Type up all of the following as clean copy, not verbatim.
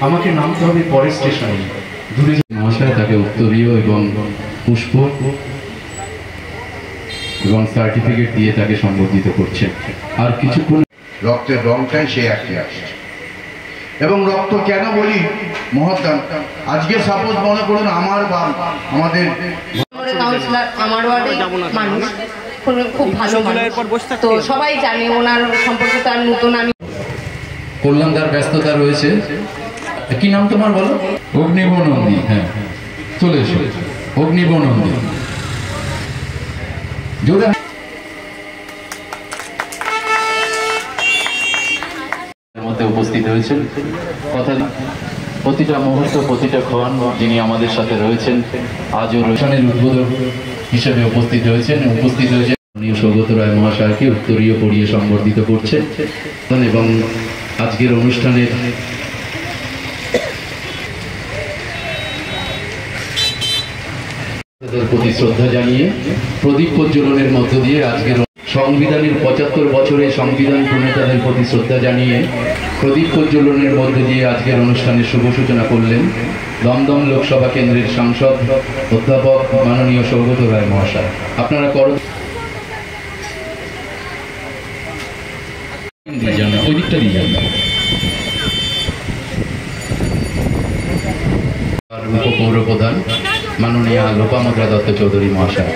আমাকে নামতে হবে পরের স্টেশনে। দূরে মহাশয় তাকে উত্তরীয় এবং পুষ্প এবং সার্টিফিকেট দিয়ে তাকে সম্বোধিত করছে। আর কিছুক্ষণ রক্তের রংটাই সে একই আসছে। এবং রক্ত কেন বলি মহত্তম, আজকে সাপোজ মনে করুন আমার বা আমাদের কাউন্সিলর আমার ওয়ার্ডে মানুষ খুব ভালো মানুষ, তো সবাই জানে ওনার সম্পর্কে। তো আর নতুন আমি কল্যাণদার ব্যস্ততা রয়েছে। কি নাম তোমার বলো? অগ্নিব নন্দী। হ্যাঁ, চলে এসো। অগ্নিব নন্দী জোরে মধ্যে উপস্থিত হয়েছেন। কথা প্রতিটা মুহূর্ত, প্রতিটা ক্ষণ যিনি আমাদের সাথে রয়েছেন, আজও অনুষ্ঠানের উদ্বোধক হিসেবে উপস্থিত হয়েছেন। সৌগত রায় মহাশয়কে উত্তরীয় পড়িয়ে সম্বর্ধিত করছেন এবং আজকের অনুষ্ঠানের প্রতি শ্রদ্ধা জানিয়ে প্রদীপ প্রজ্বলনের মধ্য দিয়ে আজকের সংবিধানের ৭৫ বছরে সংবিধান প্রণেতাদের প্রতি শ্রদ্ধা জানিয়ে প্রদীপ প্রজ্বলনের মধ্য দিয়ে আজকের অনুষ্ঠানের শুভ সূচনা করলেন দমদম লোকসভা কেন্দ্রের সাংসদ অধ্যাপক মাননীয় সৌগত রায় মহাশয়। আপনারা ওই দিকটা দিয়ে যান। উপপৌর প্রধান মাননীয় লোপামুদ্রা দত্ত চৌধুরী মহাশয়।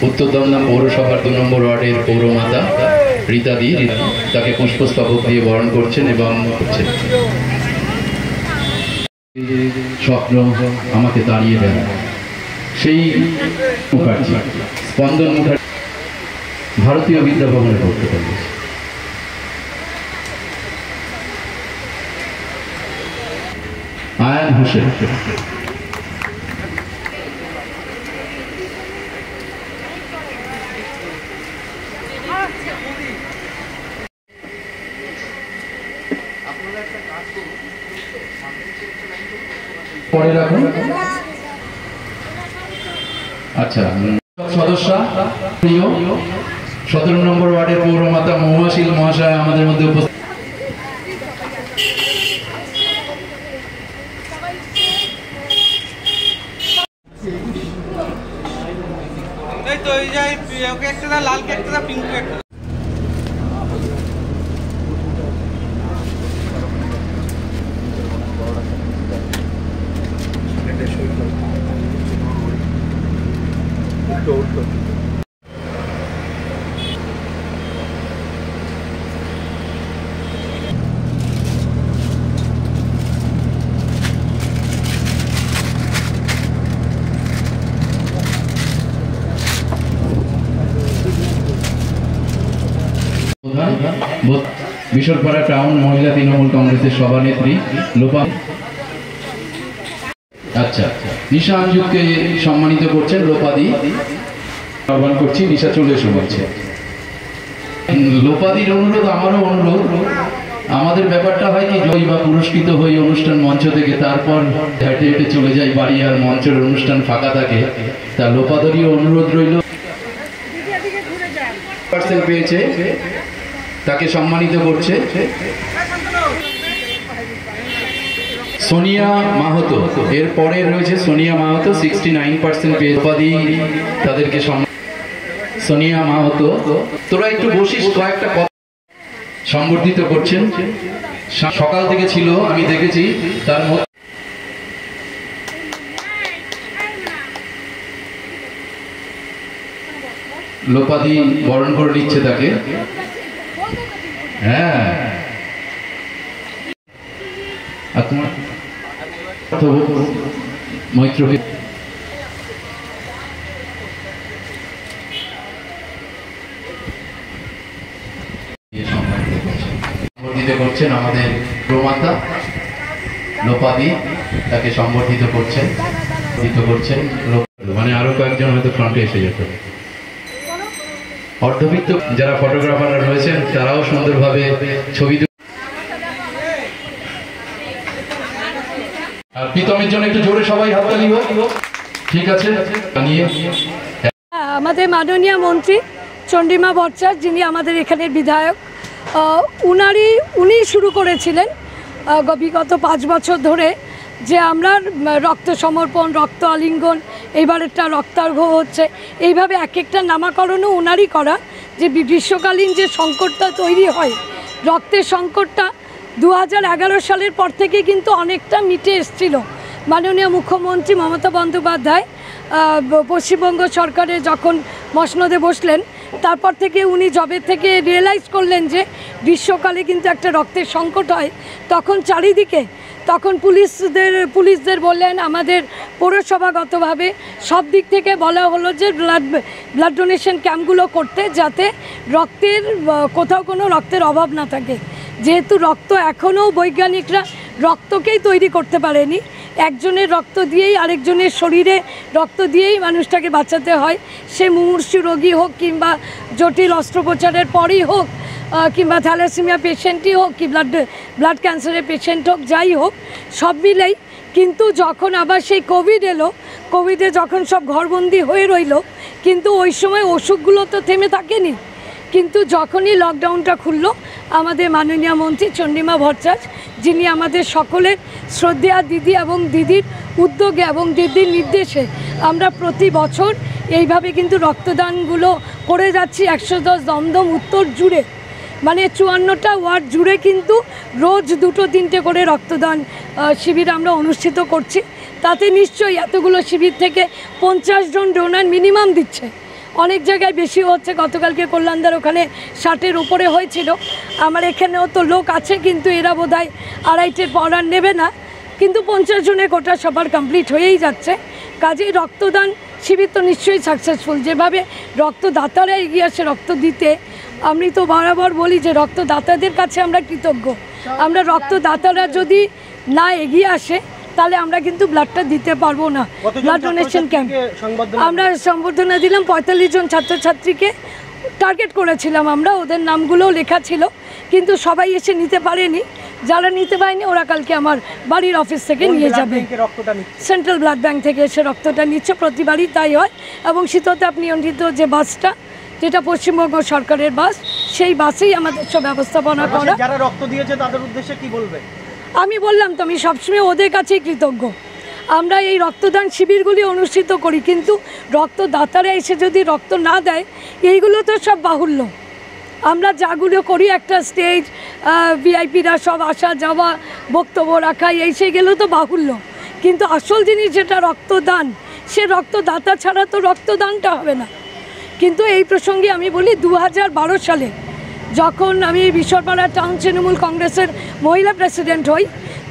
উত্তর দমদম পৌরসভার ২ নম্বর ওয়ার্ডের পৌরমাতা রীতাদি তাকে পুষ্পস্তবক দিয়ে বরণ করছেন এবং স্বপ্ন আমাকে দাঁড়িয়ে দেন সেই মুখার্জি স্পন্দন মুখার্জি ভারতীয় বিদ্যাভবনে পড়তে পারে। আয়ান হোসেন পরে রাখুন। আচ্ছা, সদস্য প্রিয় ১৭ নম্বর ওয়ার্ডের পৌরমাতা মহুয়াশীল মহাশয় আমাদের মধ্যে উপস্থিত। লাল একটা পিঙ্ক একটা বিশরপাড়া টাউন মহিলা তৃণমূল কংগ্রেসের সভানেত্রী লোপা। আচ্ছা, নিশা আঞ্জুকে সম্মানিত করছেন লোপাদি। আহ্বান করছি, নিশা চলে এসো বলছে। লোপাদির অনুরোধ, আমারও অনুরোধ। আমাদের ব্যাপারটা হয় কি, জয়ী বা পুরস্কৃত হই অনুষ্ঠান মঞ্চ থেকে, তারপর হেঁটে হেঁটে চলে যাই বাড়ি, আর মঞ্চের অনুষ্ঠান ফাঁকা থাকে। তা লোপাদেরও অনুরোধ রইল, পেয়েছে তাকে সম্মানিত করছে সোনিয়া মাহাতো। এর পরে রয়েছে সোনিয়া মাহাতো 69% পেয়ে উপাধি তাদেরকে সোনিয়া মাহাতো। তোরা একটু বসিস, কয়েকটা কথা সম্বর্ধিত করছেন। সকাল থেকে ছিল, আমি দেখেছি। তার মধ্যে লোপাদি বরণ করে নিচ্ছে তাকে। হ্যাঁ, আর তোমার মৈত্রকে সম্বর্ধিত করছেন আমাদের প্রমাতা লোপাদি, তাকে সম্বর্ধিত করছেন। মানে আরো কয়েকজন হয়তো ফ্রন্টে এসে যেত। অর্ধবিত্ত যারা ফটোগ্রাফাররা রয়েছেন তারাও সুন্দরভাবে ছবি। প্রীতমের জন্য একটু জোরে সবাই হাততালি হোক। ঠিক আছে, জানিয়ে আমাদের মাননীয় মন্ত্রী চন্দ্রিমা ভট্টাচার্য, যিনি আমাদের এখানের বিধায়ক, উনি শুরু করেছিলেন বিগত 5 বছর ধরে যে আমরা রক্ত সমর্পণ, রক্ত আলিঙ্গন, এইবারেরটা রক্তার্ঘ হচ্ছে, এইভাবে এক একটা নামাকরণও ওনারই করা। যে গ্রীষ্মকালীন যে সংকটটা তৈরি হয়, রক্তের সংকটটা 2011 সালের পর থেকে কিন্তু অনেকটা মিটে এসেছিল। মাননীয় মুখ্যমন্ত্রী মমতা বন্দ্যোপাধ্যায় পশ্চিমবঙ্গ সরকারে যখন মসনদে বসলেন, তারপর থেকে উনি জবে থেকে রিয়েলাইজ করলেন যে গ্রীষ্মকালে কিন্তু একটা রক্তের সংকট হয়। তখন পুলিশদের বললেন, আমাদের পৌরসভাগতভাবে সব দিক থেকে বলা হলো যে ব্লাড ডোনেশন ক্যাম্পগুলো করতে, যাতে কোথাও কোনো রক্তের অভাব না থাকে। যেহেতু রক্ত এখনও বৈজ্ঞানিকরা রক্তকেই তৈরি করতে পারেনি, একজনের রক্ত দিয়েই আরেকজনের শরীরে রক্ত দিয়েই মানুষটাকে বাঁচাতে হয়। সে মুমূর্ষু রোগী হোক, কিংবা জটিল অস্ত্রোপচারের পরই হোক, কিংবা থ্যালাসেমিয়া পেশেন্টই হোক, কি ব্লাড ক্যান্সারের পেশেন্ট হোক, যাই হোক, সব মিলেই। কিন্তু যখন আবার সেই কোভিড এলো, কোভিডে যখন সব ঘরবন্দি হয়ে রইল, কিন্তু ওই সময় ওষুধগুলো তো থেমে থাকেনি। কিন্তু যখনই লকডাউনটা খুললো, আমাদের মাননীয় মন্ত্রী চন্দ্রিমা ভট্টাচার্য, যিনি আমাদের সকলের শ্রদ্ধেয়া দিদি, এবং দিদির উদ্যোগে এবং দিদির নির্দেশে আমরা প্রতি বছর এইভাবে কিন্তু রক্তদানগুলো করে যাচ্ছি। 110 দমদম উত্তর জুড়ে, মানে 54টা ওয়ার্ড জুড়ে কিন্তু রোজ 2-3টে করে রক্তদান শিবির আমরা অনুষ্ঠিত করছি। তাতে নিশ্চয়ই এতগুলো শিবির থেকে 50 জন ডোনার মিনিমাম দিচ্ছে। অনেক জায়গায় বেশি হচ্ছে, গতকালকে কল্যাণদার ওখানে 60-এর উপরে হয়েছিল। আমার এখানেও তো লোক আছে, কিন্তু এরা বোধহয় 2.5-এর পর আর নেবে না, কিন্তু 50 জনের কোটা সবার কমপ্লিট হয়েই যাচ্ছে। কাজেই রক্তদান শিবির তো নিশ্চয়ই সাকসেসফুল। যেভাবে রক্তদাতারা এগিয়ে আসে রক্ত দিতে, আমি তো বরাবর বলি যে রক্তদাতাদের কাছে আমরা কৃতজ্ঞ। আমরা রক্তদাতারা যদি না এগিয়ে আসে, তাহলে আমরা কিন্তু ব্লাডটা দিতে পারবো না। ব্লাড ডোনেশন ক্যাম্প আমরা সম্বর্ধনা দিলাম 45 জন ছাত্রছাত্রীকে টার্গেট করেছিলাম আমরা, ওদের নামগুলোও লেখা ছিল, কিন্তু সবাই এসে নিতে পারেনি। যারা নিতে পারেনি ওরা কালকে আমার বাড়ির অফিস থেকে নিয়ে যাবে। সেন্ট্রাল ব্লাড ব্যাংক থেকে এসে রক্তটা নিচ্ছে, প্রতিবারই তাই হয়। এবং শীততাপ নিয়ন্ত্রিত যে বাসটা, যেটা পশ্চিমবঙ্গ সরকারের বাস, সেই বাসেই আমাদের সব ব্যবস্থাপনা করা। যারা রক্ত দিয়েছে তাদের উদ্দেশ্যে কি বলবে? আমি বললাম তো, আমি সবসময় ওদের কাছেই কৃতজ্ঞ। আমরা এই রক্তদান শিবিরগুলি অনুষ্ঠিত করি, কিন্তু রক্তদাতারা এসে যদি রক্ত না দেয়, এইগুলো তো সব বাহুল্য। আমরা যাগুলো করি, একটা স্টেজ, ভিআইপিরা সব আসা যাওয়া, বক্তব্য রাখা, এই সেগুলো তো বাহুল্য। কিন্তু আসল জিনিস যেটা রক্তদান, সে রক্তদাতা ছাড়া তো রক্তদানটা হবে না। কিন্তু এই প্রসঙ্গে আমি বলি, 2012 সালে যখন আমি বিশ্বরপাড়া টাউন তৃণমূল কংগ্রেসের মহিলা প্রেসিডেন্ট হই,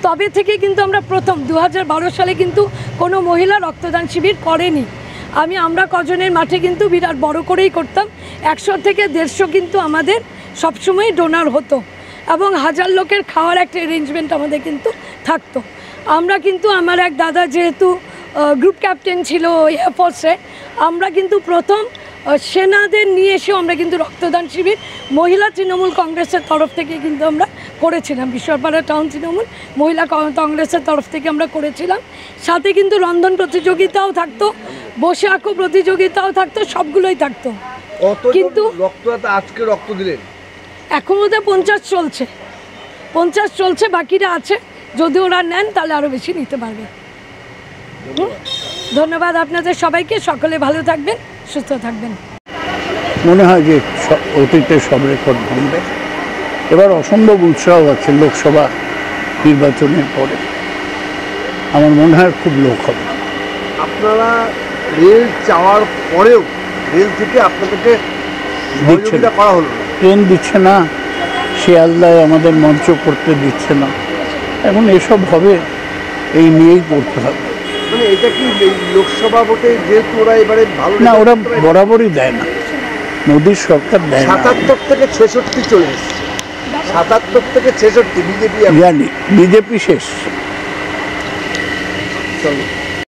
তবে থেকে কিন্তু আমরা প্রথম 2012 সালে কিন্তু কোনো মহিলা রক্তদান শিবির করেনি। আমরা কজনের মাঠে কিন্তু বিরাট বড় করেই করতাম। 100 থেকে 150 কিন্তু আমাদের সবসময় ডোনার হতো, এবং 1000 লোকের খাওয়ার একটা অ্যারেঞ্জমেন্ট আমাদের কিন্তু থাকতো। আমরা কিন্তু, আমার এক দাদা যেহেতু গ্রুপ ক্যাপ্টেন ছিল এয়ারফোর্সে, আমরা কিন্তু প্রথম সেনাদের নিয়ে এসেও আমরা কিন্তু রক্তদান শিবির মহিলা তৃণমূল কংগ্রেসের তরফ থেকে কিন্তু আমরা করেছিলাম। বিশ্বরপাড়া টাউন তৃণমূল মহিলা কংগ্রেসের তরফ থেকে আমরা করেছিলাম। সাথে কিন্তু রন্ধন প্রতিযোগিতাও থাকতো, বসে আঁকো প্রতিযোগিতাও থাকতো, সবগুলোই থাকতো। কিন্তু রক্তদাতা আজকে রক্ত দিলেন, এখন ওদের 50 চলছে, বাকিরা আছে। যদি ওরা নেন তাহলে আরও বেশি নিতে পারবে। ধন্যবাদ আপনাদের সবাইকে। সকলে ভালো থাকবেন, সুস্থ থাকবেন। মনে হয় যে অতীতের সব রেকর্ড ভাঙবে। এবার অসম্ভব উৎসাহ আছে লোকসভা নির্বাচনের পরে। আমার মনে হয় খুব লোক হবে। আপনারা রেল চাওয়ার পরেও রেল থেকে আপনাদেরকে সহযোগিতা করা হলো না, ট্রেন দিচ্ছে না, শিয়ালদায় আমাদের মঞ্চ করতে দিচ্ছে না। এখন এসব হবে, এই নিয়েই করতে হবে। মানে এটা কি লোকসভা ভোটে যেহেতু ওরা এবারে ভালো না, ওরা বরাবরই দেয় না, মোদীর সরকার দেয় না। 77 থেকে 66 চলে এসছে, 77 থেকে 66 বিজেপি জানি, বিজেপি শেষ। চলো।